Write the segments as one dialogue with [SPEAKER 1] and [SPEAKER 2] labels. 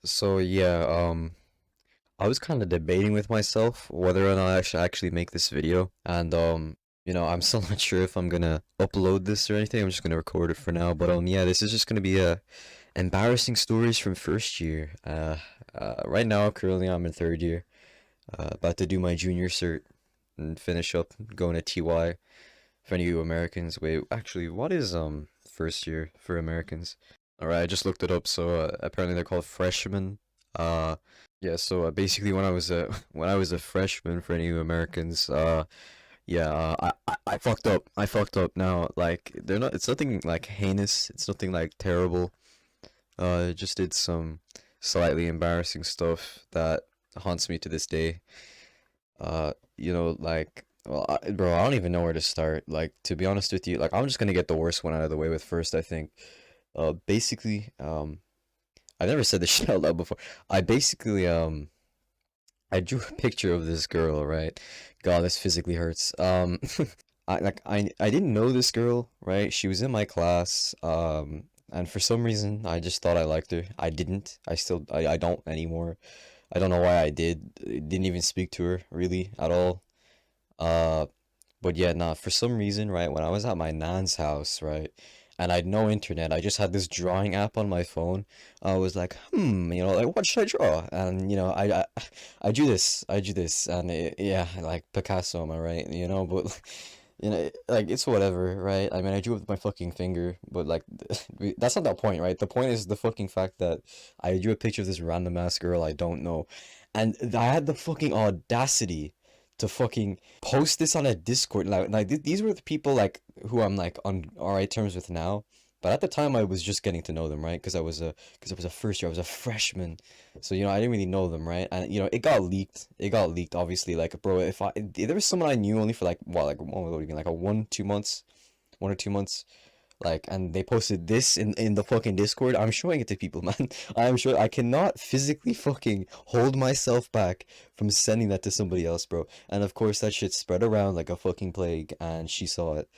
[SPEAKER 1] So yeah, I was kind of debating with myself whether or not I should actually make this video, and I'm still not sure if I'm gonna upload this or anything. I'm just gonna record it for now. But yeah, this is just gonna be embarrassing stories from first year. Right now, currently I'm in third year, about to do my junior cert and finish up going to TY. For any of you Americans, wait, actually, what is first year for Americans? All right, I just looked it up. So apparently they're called freshmen. Uh, yeah. So basically, when I was a when I was a freshman, for any of you Americans, yeah, I fucked up. I fucked up. Now, like, they're not. It's nothing like heinous. It's nothing like terrible. I just did some slightly embarrassing stuff that haunts me to this day. Like, well, bro, I don't even know where to start. Like, to be honest with you, like, I'm just gonna get the worst one out of the way with first, I think. Basically, I've never said this shit out loud before. I basically, I drew a picture of this girl, right? God, this physically hurts. I didn't know this girl, right? She was in my class, and for some reason, I just thought I liked her. I didn't. I don't anymore. I don't know why I did. Didn't even speak to her really at all. Uh, but yeah, nah, for some reason, right, when I was at my nan's house, right, and I had no internet, I just had this drawing app on my phone. I was like, like what should I draw? And I drew this, and yeah, like Picasso, am I right? But like it's whatever, right? I mean, I drew it with my fucking finger, but like, that's not the point, right? The point is the fucking fact that I drew a picture of this random ass girl I don't know, and I had the fucking audacity to fucking post this on a Discord. These were the people like who I'm like on alright terms with now. But at the time, I was just getting to know them, right? Because I was a first year, I was a freshman, so I didn't really know them, right? And it got leaked. It got leaked, obviously. Like, bro, if there was someone I knew only for like what, like what again, like a 1 2 months, 1 or 2 months, like, and they posted this in the fucking Discord, I'm showing it to people, man. I'm sure I cannot physically fucking hold myself back from sending that to somebody else, bro. And of course, that shit spread around like a fucking plague, and she saw it.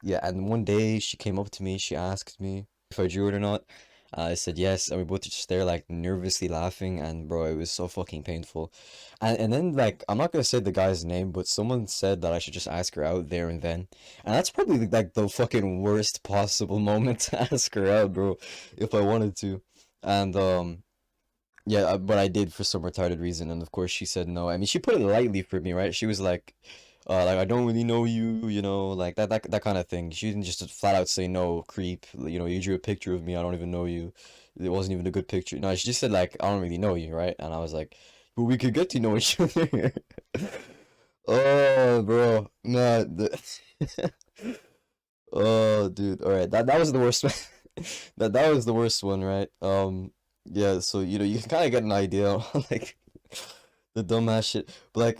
[SPEAKER 1] Yeah, and one day she came up to me, she asked me if I drew it or not. I said yes, and we both just there like nervously laughing, and bro, it was so fucking painful. And then like I'm not gonna say the guy's name, but someone said that I should just ask her out there and then. And that's probably like the fucking worst possible moment to ask her out, bro, if I wanted to. And yeah, but I did for some retarded reason, and of course she said no. I mean, she put it lightly for me, right? She was like I don't really know you, like that kind of thing. She didn't just flat out say no, creep. You drew a picture of me, I don't even know you. It wasn't even a good picture. No, she just said like I don't really know you, right? And I was like, but we could get to know each other. Oh, bro, no, oh, dude. All right, that was the worst one. That was the worst one, right? Yeah. So you can kind of get an idea on like the dumbass shit. But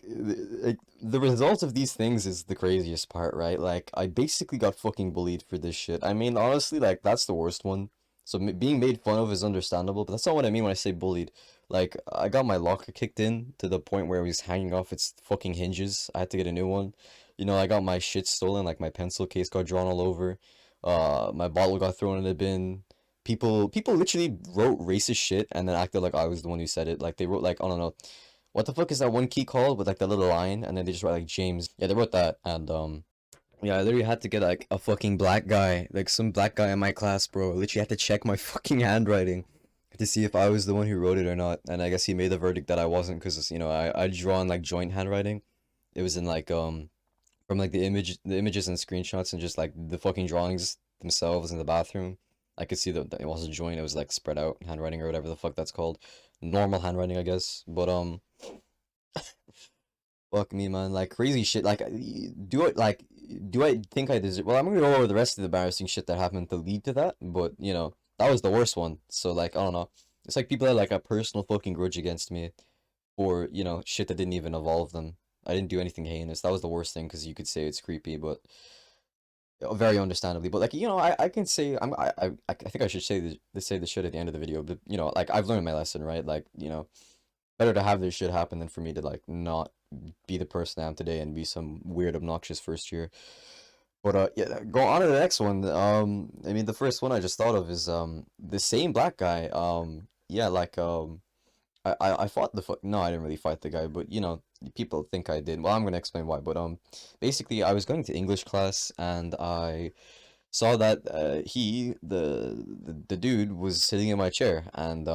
[SPEAKER 1] the result of these things is the craziest part, right? Like I basically got fucking bullied for this shit. I mean, honestly, like that's the worst one. So being made fun of is understandable, but that's not what I mean when I say bullied. Like I got my locker kicked in to the point where it was hanging off its fucking hinges. I had to get a new one. I got my shit stolen, like my pencil case got drawn all over. My bottle got thrown in the bin. People literally wrote racist shit and then acted like I was the one who said it. Like they wrote like I don't know, what the fuck is that one key called with like the little line and then they just write like James. Yeah, they wrote that and yeah, I literally had to get like a fucking black guy, like some black guy in my class, bro. I literally had to check my fucking handwriting to see if I was the one who wrote it or not. And I guess he made the verdict that I wasn't because I drawn like joint handwriting. It was in like from like the images and screenshots and just like the fucking drawings themselves in the bathroom. I could see that it wasn't joint, it was like spread out handwriting or whatever the fuck that's called. Normal handwriting, I guess. But fuck me, man. Like crazy shit. Do I think I deserve? Well, I'm gonna go over the rest of the embarrassing shit that happened to lead to that, but that was the worst one. So like, I don't know. It's like people had like a personal fucking grudge against me for shit that didn't even involve them. I didn't do anything heinous. That was the worst thing because you could say it's creepy, but very understandably. But like, I can say I think I should say this shit at the end of the video. But like I've learned my lesson, right? Like better to have this shit happen than for me to like not be the person I am today and be some weird obnoxious first year. But yeah, go on to the next one. I mean, the first one I just thought of is the same black guy. Yeah, like I fought the fuck. No, I didn't really fight the guy, but you know, people think I did. Well, I'm gonna explain why. But basically, I was going to English class and I saw that the dude was sitting in my chair, and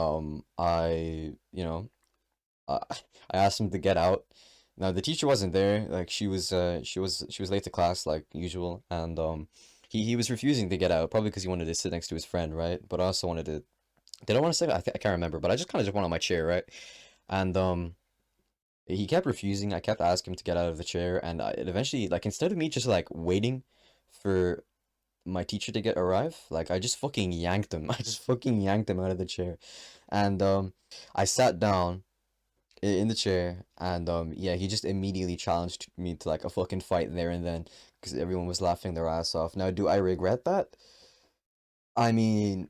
[SPEAKER 1] I I asked him to get out. Now the teacher wasn't there. Like she was late to class like usual, and he was refusing to get out, probably because he wanted to sit next to his friend, right? But I also wanted to. Did I want to say? I can't remember, but I just kind of just went on my chair, right? And he kept refusing. I kept asking him to get out of the chair, and it eventually, like, instead of me just like waiting for my teacher to get arrive, like I just fucking yanked him. I just fucking yanked him out of the chair, and I sat down in the chair, and yeah, he just immediately challenged me to like a fucking fight there and then because everyone was laughing their ass off. Now, do I regret that? I mean,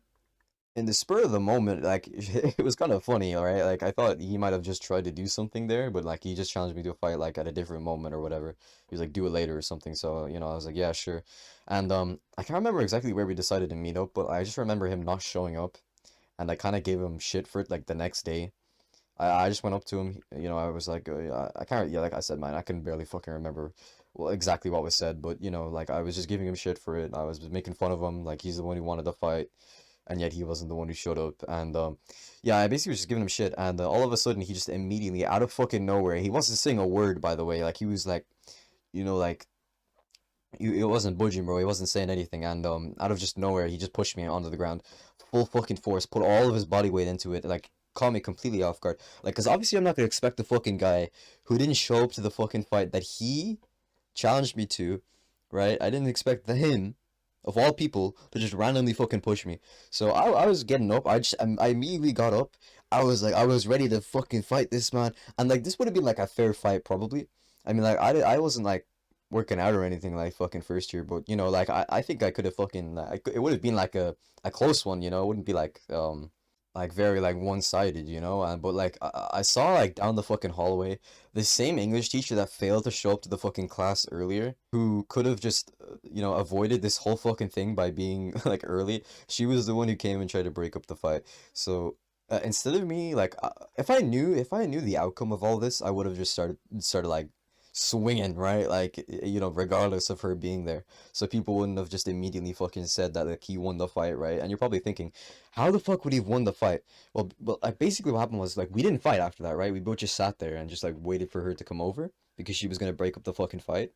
[SPEAKER 1] in the spur of the moment, like it was kind of funny, all right? Like I thought he might have just tried to do something there, but like he just challenged me to a fight like at a different moment or whatever. He was like, "Do it later" or something. So, you know, I was like, "Yeah, sure." And I can't remember exactly where we decided to meet up, but I just remember him not showing up, and I kind of gave him shit for it like the next day. I just went up to him, you know, I was like, I can't, yeah, like I said, man, I can barely fucking remember well, exactly what was said, but, you know, like, I was just giving him shit for it. I was making fun of him, like, he's the one who wanted to fight, and yet he wasn't the one who showed up, and, yeah, I basically was just giving him shit, and all of a sudden, he just immediately, out of fucking nowhere, he wasn't saying a word, by the way, like, he was like, you know, like, it wasn't budging, bro. He wasn't saying anything, and out of just nowhere, he just pushed me onto the ground, full fucking force, put all of his body weight into it, like caught me completely off guard. Like, cause obviously I'm not gonna expect the fucking guy who didn't show up to the fucking fight that he challenged me to, right? I didn't expect him, of all people, to just randomly fucking push me. So I was getting up. I immediately got up. I was ready to fucking fight this man, and like this would have been like a fair fight probably. I mean, like I wasn't like working out or anything like fucking first year, but you know, like I think I could have fucking it would have been like a close one, you know. It wouldn't be like very like one-sided, you know. And but like I saw like down the fucking hallway the same English teacher that failed to show up to the fucking class earlier, who could have just you know avoided this whole fucking thing by being like early. She was the one who came and tried to break up the fight. So instead of me like if I knew the outcome of all this, I would have just started like swinging, right? Like you know, regardless of her being there. So people wouldn't have just immediately fucking said that like he won the fight, right? And you're probably thinking, how the fuck would he have won the fight? Well, like basically what happened was like we didn't fight after that, right? We both just sat there and just like waited for her to come over because she was gonna break up the fucking fight.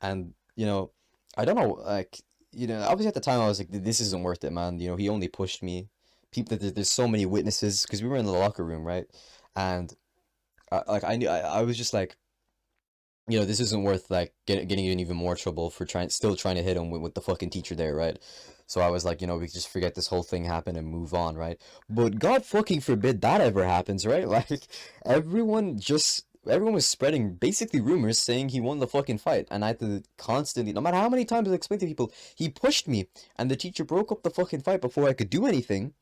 [SPEAKER 1] And you know, I don't know, like you know, obviously at the time I was like, this isn't worth it, man. You know, he only pushed me. People, there's so many witnesses because we were in the locker room, right? And like I knew, I was just like, you know, this isn't worth like getting you in even more trouble for still trying to hit him with the fucking teacher there, right? So I was like, you know, we could just forget this whole thing happened and move on, right? But God fucking forbid that ever happens, right? Like everyone was spreading basically rumors saying he won the fucking fight, and I had to constantly, no matter how many times I explained to people, he pushed me, and the teacher broke up the fucking fight before I could do anything.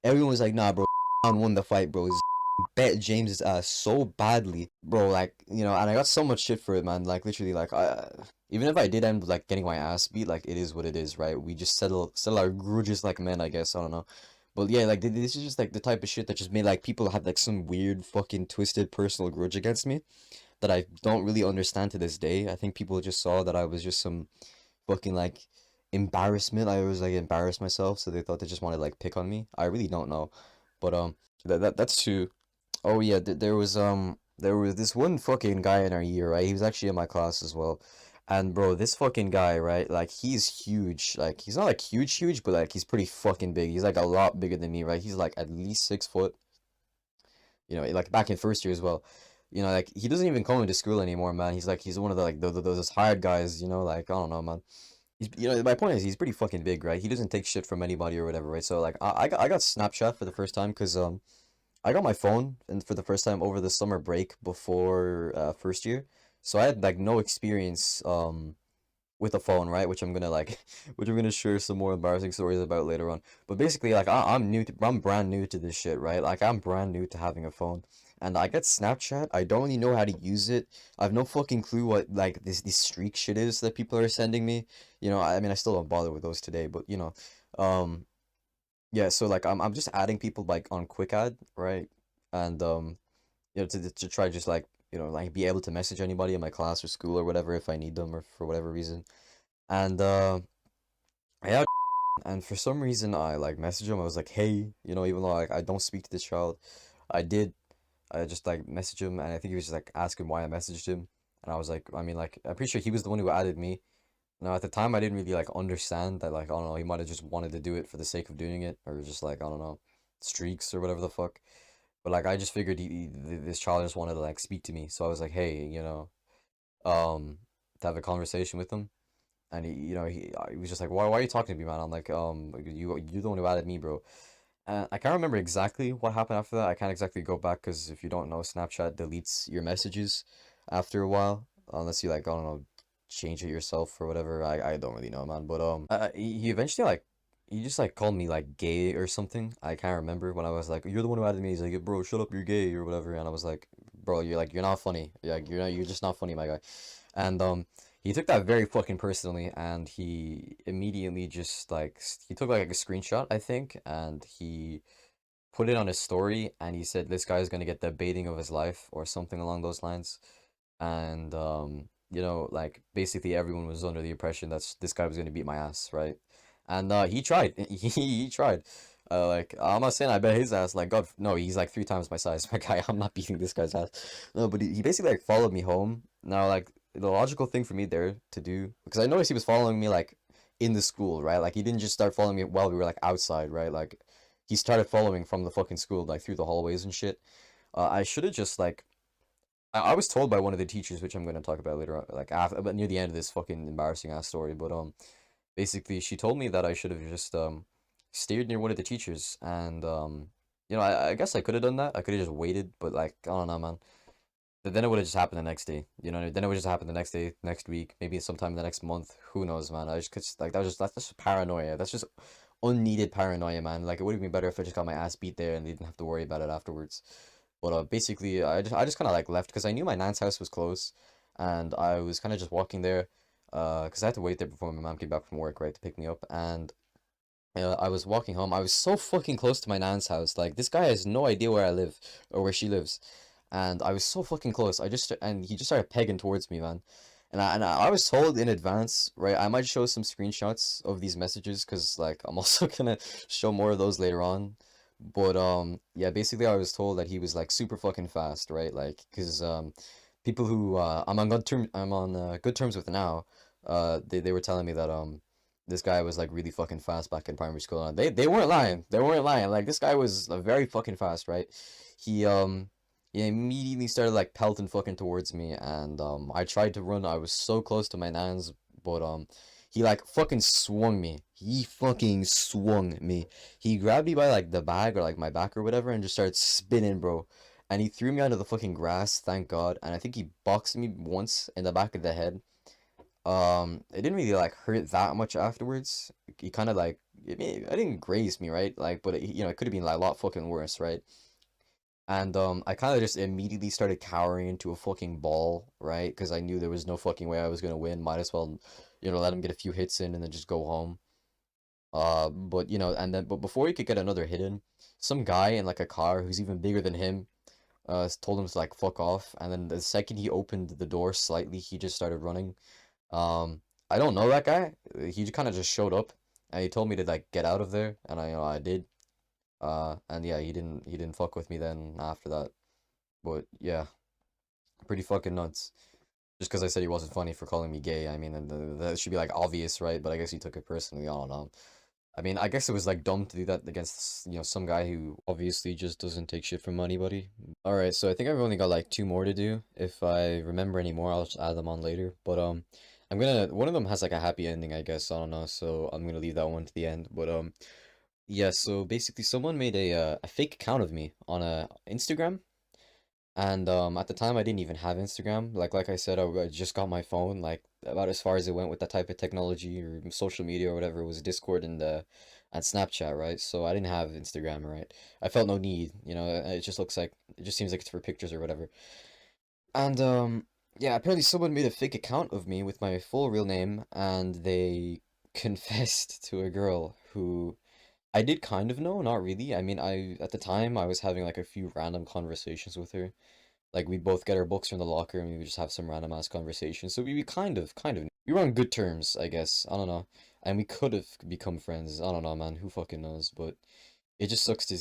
[SPEAKER 1] Everyone was like, nah, bro, won the fight, bro. Bet James's ass so badly, bro. Like you know, and I got so much shit for it, man. Like literally, like even if I did end up like getting my ass beat, like it is what it is, right? We just settle our grudges like men, I guess. I don't know, but yeah, like this is just like the type of shit that just made like people have like some weird fucking twisted personal grudge against me that I don't really understand to this day. I think people just saw that I was just some fucking like embarrassment. I was like embarrassed myself, so they thought they just wanted to like pick on me. I really don't know, but that's true. Oh yeah, there was this one fucking guy in our year, right? He was actually in my class as well. And bro, this fucking guy, right? Like he's huge. Like he's not like huge, but like he's pretty fucking big. He's like a lot bigger than me, right? He's like at least 6 foot. You know, like back in first year as well. You know, like he doesn't even come into school anymore, man. He's like he's one of the like those hired guys, you know, like I don't know, man. He's, you know, my point is he's pretty fucking big, right? He doesn't take shit from anybody or whatever, right? So like I got Snapchat for the first time because I got my phone and for the first time over the summer break before first year. So I had like no experience with a phone, right? Which I'm gonna like which I'm gonna share some more embarrassing stories about later on. But basically like I'm brand new to this shit, right? Like I'm brand new to having a phone. and I get Snapchat. I don't really know how to use it. I have no fucking clue what like this streak shit is that people are sending me. I mean, I still don't bother with those today, but um, yeah. So like, I'm just adding people like on quick add, right? And to try just like like be able to message anybody in my class or school or whatever if I need them or for whatever reason. And yeah, and for some reason I like messaged him. I was like, hey, even though like I don't speak to this child, I did. I just like messaged him, and I think he was just like asking why I messaged him. And I was like, I mean, like I'm pretty sure he was the one who added me. Now at the time I didn't really like understand that, like I don't know, he might have just wanted to do it for the sake of doing it, or just like I don't know, streaks or whatever the fuck. But like I just figured this child just wanted to like speak to me, so I was like, hey, um, to have a conversation with him. And he was just like, why are you talking to me, man? I'm like, you're the one who added me, bro. And I can't remember exactly what happened after that. I can't exactly go back because if you don't know, Snapchat deletes your messages after a while, unless you like, I don't know, change it yourself or whatever. I don't really know, man. But he eventually like he just like called me like gay or something. I can't remember when I was like, you're the one who added me. He's like, bro, shut up, you're gay or whatever. And I was like, bro, you're not funny. You're just not funny, my guy. And he took that very fucking personally, and he immediately just like he took like a screenshot, I think, and he put it on his story, and he said this guy is gonna get the baiting of his life or something along those lines. And like basically everyone was under the impression that this guy was gonna beat my ass, right? And he tried. He tried. Like I'm not saying I bet his ass. Like God, no, he's like three times my size. My guy, I'm not beating this guy's ass. No, but he basically like followed me home. Now, like the logical thing for me there to do, because I noticed he was following me like in the school, right? Like he didn't just start following me while we were like outside, right? Like he started following from the fucking school, like through the hallways and shit. I should have just like I was told by one of the teachers, which I'm going to talk about later on, like after, but near the end of this fucking embarrassing ass story. But basically, she told me that I should have just steered near one of the teachers, and I guess I could have done that. I could have just waited, but like I don't know, man. But then it would have just happened the next day, Then it would just happen the next day, next week, maybe sometime the next month. Who knows, man? I just could like that's just paranoia. That's just unneeded paranoia, man. Like it would have been better if I just got my ass beat there and they didn't have to worry about it afterwards. But basically, I just kind of like left because I knew my nan's house was close, and I was kind of just walking there, because I had to wait there before my mom came back from work, right, to pick me up, and I was walking home. I was so fucking close to my nan's house. Like this guy has no idea where I live or where she lives, and I was so fucking close. And he just started pegging towards me, man. And I was told in advance, right? I might show some screenshots of these messages because like I'm also gonna show more of those later on. But yeah, basically I was told that he was like super fucking fast, right? Like because people who I'm on good terms with now, they were telling me that this guy was like really fucking fast back in primary school, and they weren't lying. They weren't lying. Like this guy was very fucking fast, right? He he immediately started like pelting fucking towards me, and I tried to run. I was so close to my nans, but he like fucking swung me. He fucking swung me. He grabbed me by like the bag or like my back or whatever and just started spinning, bro. And he threw me onto the fucking grass, thank God. And I think he boxed me once in the back of the head. It didn't really like hurt that much afterwards. He kind of like I didn't graze me, right? Like, but it could have been like a lot fucking worse, right? And I kind of just immediately started cowering into a fucking ball, right? Because I knew there was no fucking way I was gonna win. Might as well, let him get a few hits in and then just go home. But but before he could get another hit in, some guy in like a car who's even bigger than him, told him to like fuck off. And then the second he opened the door slightly, he just started running. I don't know that guy. He kind of just showed up, and he told me to like get out of there, and I did. And yeah, he didn't fuck with me then after that. But yeah, pretty fucking nuts. Just because I said he wasn't funny for calling me gay, I mean, and that should be like obvious, right? But I guess he took it personally. I don't know. I mean, I guess it was like dumb to do that against, some guy who obviously just doesn't take shit from anybody. All right, so I think I've only got like two more to do. If I remember any more, I'll just add them on later. But one of them has like a happy ending, I guess. I don't know, so I'm gonna leave that one to the end. But yeah. So basically, someone made a fake account of me on Instagram. And at the time, I didn't even have Instagram. Like I said, I just got my phone. Like about as far as it went with that type of technology or social media or whatever was Discord and and Snapchat, right? So I didn't have Instagram, right? I felt no need, you know. It just looks like it just seems like it's for pictures or whatever. And yeah, apparently someone made a fake account of me with my full real name, and they confessed to a girl who I did kind of know, not really. I mean, I at the time I was having like a few random conversations with her. Like we'd both get our books from the locker and we would just have some random ass conversations. So we kind of we were on good terms, I guess. I don't know. And we could have become friends. I don't know, man. Who fucking knows? But it just sucks to,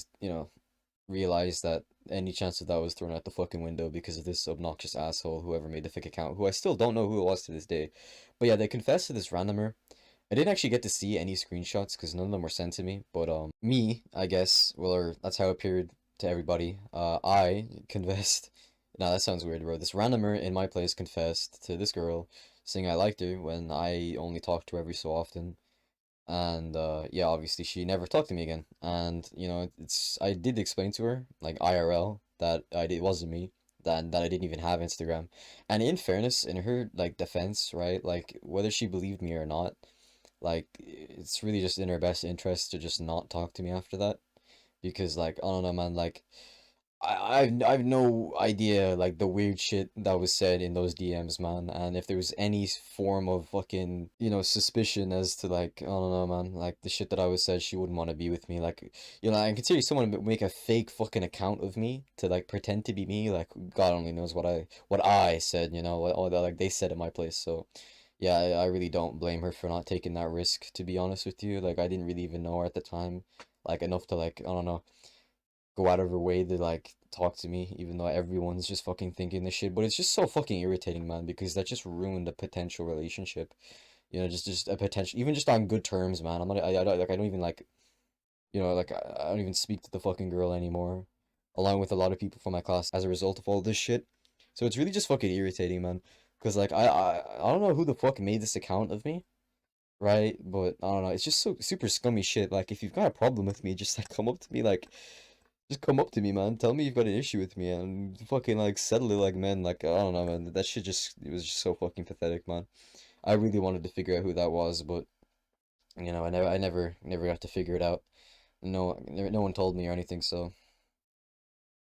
[SPEAKER 1] realize that any chance of that was thrown out the fucking window because of this obnoxious asshole, whoever made the fake account, who I still don't know who it was to this day. But yeah, they confessed to this randomer. I didn't actually get to see any screenshots because none of them were sent to me. But me, I guess, well, or that's how it appeared to everybody. I confessed. Nah, that sounds weird, bro. This randomer in my place confessed to this girl, saying I liked her when I only talked to her every so often. And yeah, obviously she never talked to me again. And it's I did explain to her like IRL that it wasn't me, that I didn't even have Instagram. And in fairness, in her like defense, right, like whether she believed me or not, like it's really just in her best interest to just not talk to me after that. Because like I don't know, man, like I've no idea like the weird shit that was said in those DMs, man. And if there was any form of fucking, suspicion as to like, I don't know, man, like the shit that I was said, she wouldn't want to be with me. Like, I consider someone to make a fake fucking account of me to like pretend to be me. Like, God only knows what I said, what like they said at my place. So, yeah, I really don't blame her for not taking that risk, to be honest with you. Like, I didn't really even know her at the time, like enough to like, I don't know, go out of her way to like talk to me, even though everyone's just fucking thinking this shit. But it's just so fucking irritating, man, because that just ruined a potential relationship. Just a potential, even just on good terms, man. I don't even like, I don't even speak to the fucking girl anymore, along with a lot of people from my class as a result of all this shit. So it's really just fucking irritating, man. Cause like I don't know who the fuck made this account of me, right? But I don't know. It's just so super scummy shit. Like if you've got a problem with me, just like come up to me like just come up to me, man. Tell me you've got an issue with me and fucking like settle it like men. Like I don't know, man. That shit just it was just so fucking pathetic, man. I really wanted to figure out who that was, but I never got to figure it out. No one told me or anything, so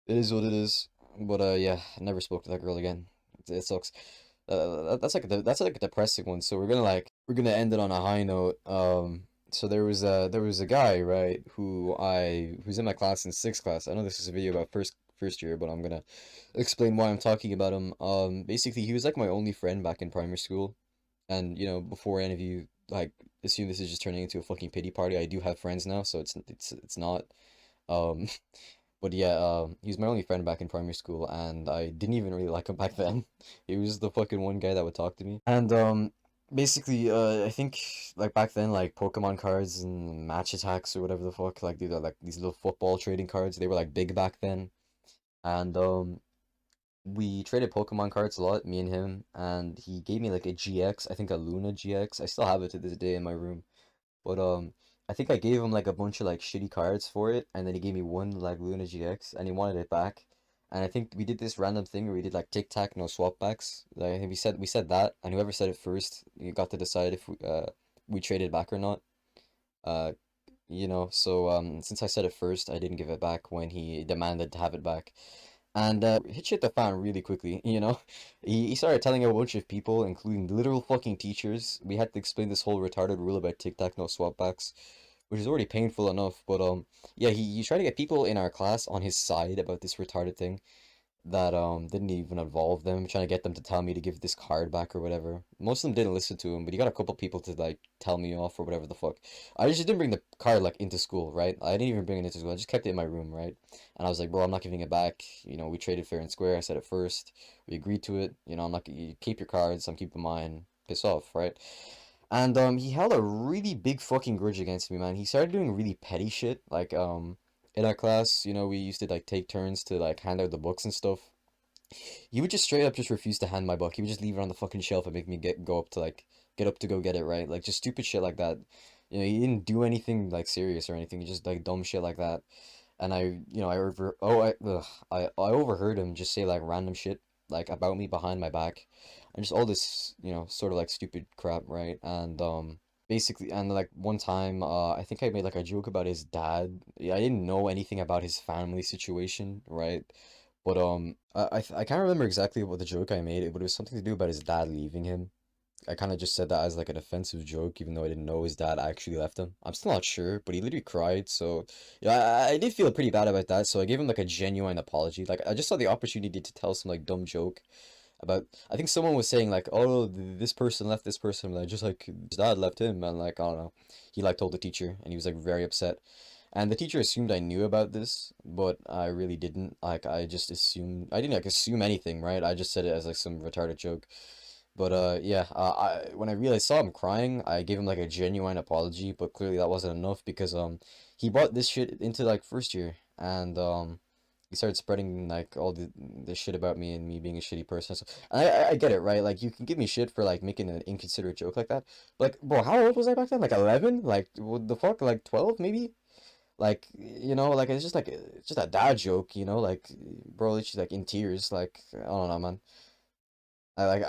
[SPEAKER 1] it is what it is. But yeah, I never spoke to that girl again. It sucks. That's like a depressing one. So we're gonna end it on a high note. So there was a guy, right, who's in my class in sixth class. I know this is a video about first year, but I'm gonna explain why I'm talking about him. Basically he was like my only friend back in primary school, and before any of you like assume this is just turning into a fucking pity party, I do have friends now, so it's not. Um, but yeah, he was my only friend back in primary school, and I didn't even really like him back then. He was the fucking one guy that would talk to me. And basically, I think like back then, like Pokemon cards and match attacks or whatever the fuck, like these little football trading cards, they were like big back then. And we traded Pokemon cards a lot, me and him, and he gave me like a GX, I think a Luna GX. I still have it to this day in my room. But I think I gave him like a bunch of like shitty cards for it, and then he gave me one like Luna GX, and he wanted it back. And I think we did this random thing where we did like tic tac no swap backs. Like I think we said that, and whoever said it first, you got to decide if we traded back or not. Uh, so since I said it first, I didn't give it back when he demanded to have it back. And hit shit the fan really quickly, you know? He started telling a bunch of people, including literal fucking teachers. We had to explain this whole retarded rule about tic-tac no swap backs, which is already painful enough. But yeah, he tried to get people in our class on his side about this retarded thing that didn't even involve them, trying to get them to tell me to give this card back or whatever. Most of them didn't listen to him, but he got a couple people to like tell me off or whatever the fuck. I just didn't bring the card like into school, right? I didn't even bring it into school. I just kept it in my room, right? And I was like, bro, I'm not giving it back. We traded fair and square. I said it first. We agreed to it. I'm not. You keep your cards. I'm keeping mine. Piss off, right? And he held a really big fucking grudge against me, man. He started doing really petty shit, like in our class, we used to like take turns to like hand out the books and stuff. He would just straight up just refuse to hand my book. He would just leave it on the fucking shelf and make me get up to go get it, right? Like just stupid shit like that. He didn't do anything like serious or anything. Just like dumb shit like that. And I overheard him just say like random shit like about me behind my back, and just all this sort of like stupid crap, right? And basically, and like one time, I think I made like a joke about his dad. Yeah, I didn't know anything about his family situation, right? But I can't remember exactly what the joke I made, but it was something to do about his dad leaving him. I kind of just said that as like an offensive joke, even though I didn't know his dad actually left him. I'm still not sure, but he literally cried. So yeah, I did feel pretty bad about that. So I gave him like a genuine apology. Like I just saw the opportunity to tell some like dumb joke about. I think someone was saying like, oh, this person left this person, like just like his dad left him, and like I don't know. He like told the teacher, and he was like very upset. And the teacher assumed I knew about this, but I really didn't. Like I just assumed I didn't like assume anything, right? I just said it as like some retarded joke. But yeah, I when I realized saw him crying, I gave him like a genuine apology, but clearly that wasn't enough because he brought this shit into like first year and he started spreading like all the shit about me and me being a shitty person. So and I get it, right? Like you can give me shit for like making an inconsiderate joke like that. But like, bro, how old was I back then? Like 11? Like what the fuck? Like 12 maybe? Like like it's just a dad joke, like bro, she's like in tears, like I don't know, man.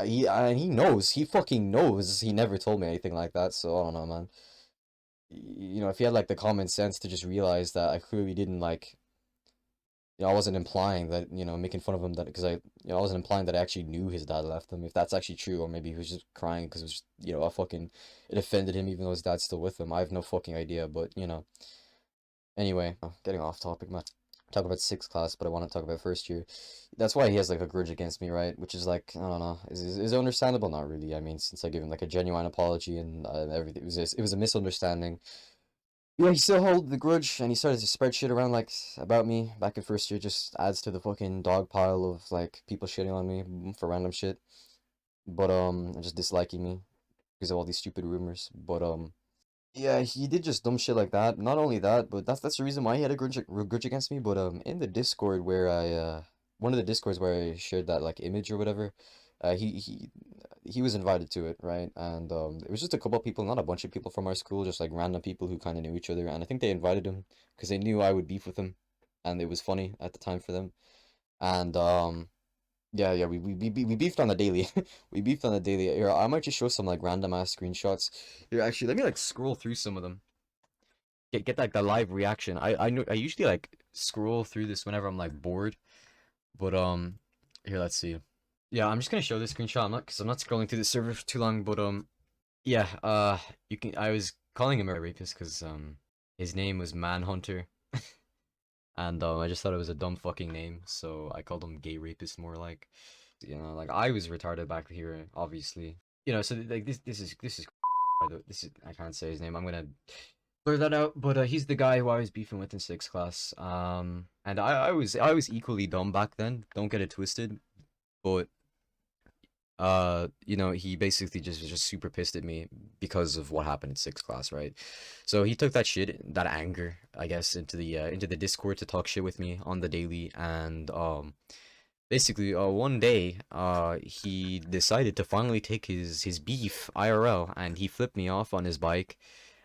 [SPEAKER 1] He knows. He fucking knows. He never told me anything like that. So I don't know, man. If he had like the common sense to just realize that I clearly didn't like, I wasn't implying that, making fun of him that because I wasn't implying that I actually knew his dad left him. If that's actually true, or maybe he was just crying because it was, I fucking it offended him even though his dad's still with him. I have no fucking idea, but Anyway, getting off topic, man. Talk about sixth class, but I want to talk about first year. That's why he has like a grudge against me, right? Which is like I don't know, is it understandable? Not really. I mean, since I gave him like a genuine apology and everything, it was a misunderstanding. Yeah, he still held the grudge, and he started to spread shit around like about me back in first year. Just adds to the fucking dog pile of like people shitting on me for random shit. But just disliking me because of all these stupid rumors. But yeah, he did just dumb shit like that. Not only that, but that's the reason why he had a grudge against me. But in the Discord where one of the Discords where I shared that like image or whatever, he was invited to it, right? And it was just a couple of people, not a bunch of people from our school, just like random people who kind of knew each other. And I think they invited him because they knew I would beef with him, and it was funny at the time for them. And yeah, we beefed on the daily. We beefed on the daily. Here, I might just show some like random ass screenshots. Here, actually, let me like scroll through some of them. Get like the live reaction. I know I usually like scroll through this whenever I'm like bored. But here, let's see. Yeah, I'm just gonna show this screenshot. I'm not scrolling through the server for too long. But yeah. You can. I was calling him a rapist because his name was Manhunter, and I just thought it was a dumb fucking name, so I called him gay rapist more like. Like I was retarded back here, obviously. So like this is I can't say his name. I'm gonna blur that out. But he's the guy who I was beefing with in sixth class. And I was equally dumb back then. Don't get it twisted. But he basically just was just super pissed at me because of what happened in sixth class, right? So he took that shit, that anger, I guess, into the Discord to talk shit with me on the daily, and basically, one day, he decided to finally take his beef IRL, and he flipped me off on his bike,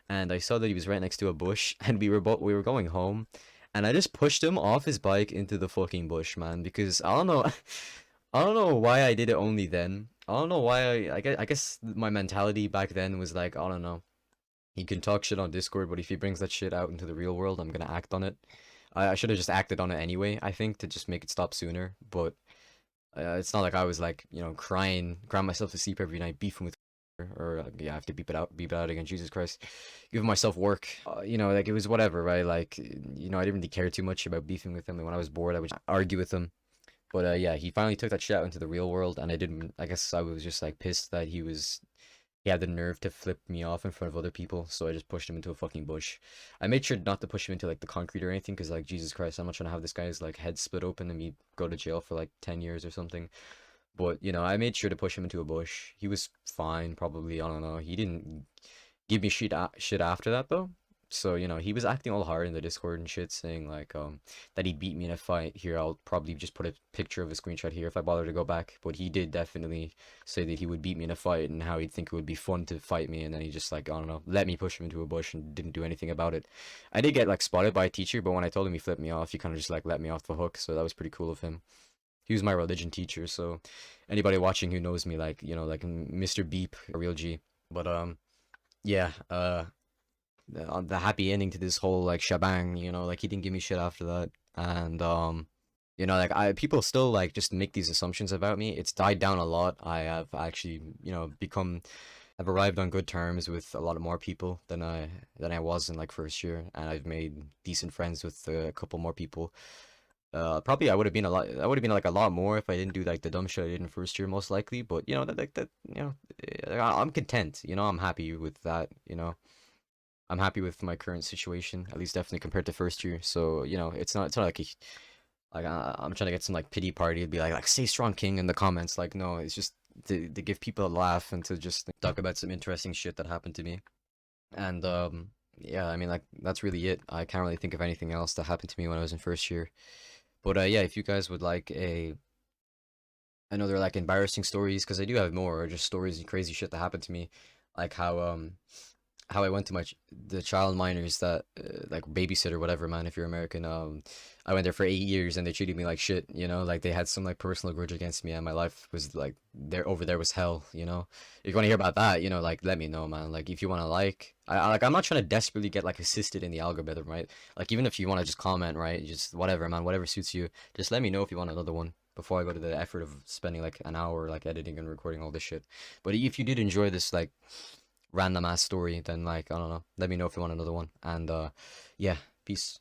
[SPEAKER 1] and I saw that he was right next to a bush, and we were going home, and I just pushed him off his bike into the fucking bush, man, because I don't know, I don't know why I did it only then. I don't know why I guess my mentality back then was like, I don't know. He can talk shit on Discord, but if he brings that shit out into the real world, I'm gonna act on it. I should have just acted on it anyway, I think, to just make it stop sooner, but it's not like I was like, crying myself to sleep every night, beefing with or yeah, I have to beep it out again. Jesus Christ, giving myself work. Like it was whatever, right? Like, I didn't really care too much about beefing with him. And when I was bored, I would argue with him. But yeah, he finally took that shit out into the real world, and I didn't. I guess I was just like pissed that he had the nerve to flip me off in front of other people, so I just pushed him into a fucking bush. I made sure not to push him into like the concrete or anything, because like Jesus Christ, I'm not trying to have this guy's like head split open and me go to jail for like 10 years or something. But I made sure to push him into a bush. He was fine, probably. I don't know. He didn't give me shit after that though. So he was acting all hard in the Discord and shit, saying like that he'd beat me in a fight. Here, I'll probably just put a picture of a screenshot here if I bother to go back. But he did definitely say that he would beat me in a fight and how he'd think it would be fun to fight me. And then he just like, I don't know, let me push him into a bush and didn't do anything about it. I did get like spotted by a teacher, but when I told him he flipped me off, he kind of just like let me off the hook. So that was pretty cool of him. He was my religion teacher, so anybody watching who knows me, like like Mr. Beep, a real G. But yeah, the happy ending to this whole like shebang, like he didn't give me shit after that. And like I people still like just make these assumptions about me. It's died down a lot. I have actually, become I've arrived on good terms with a lot of more people than I was in like first year, and I've made decent friends with a couple more people. Probably I would have been like a lot more if I didn't do like the dumb shit I did in first year, most likely. But I'm content. I'm happy with that. I'm happy with my current situation, at least definitely compared to first year. So it's not like I'm trying to get some like pity party to be like stay strong, King, in the comments. Like no, it's just to give people a laugh and to just talk about some interesting shit that happened to me. And yeah, I mean like that's really it. I can't really think of anything else that happened to me when I was in first year. But yeah, if you guys would like another like embarrassing stories, because I do have more, or just stories and crazy shit that happened to me, like how I went to the child minors that like babysitter whatever, man, if you're American. I went there for 8 years and they treated me like shit, like they had some like personal grudge against me and my life was like over there was hell. If you want to hear about that, like let me know, man. Like if you want to like I'm not trying to desperately get like assisted in the algorithm, right? Like even if you want to just comment, right? Just whatever, man, whatever suits you. Just let me know if you want another one before I go to the effort of spending like an hour like editing and recording all this shit. But if you did enjoy this like random ass story, then like I don't know, let me know if you want another one. And yeah, peace.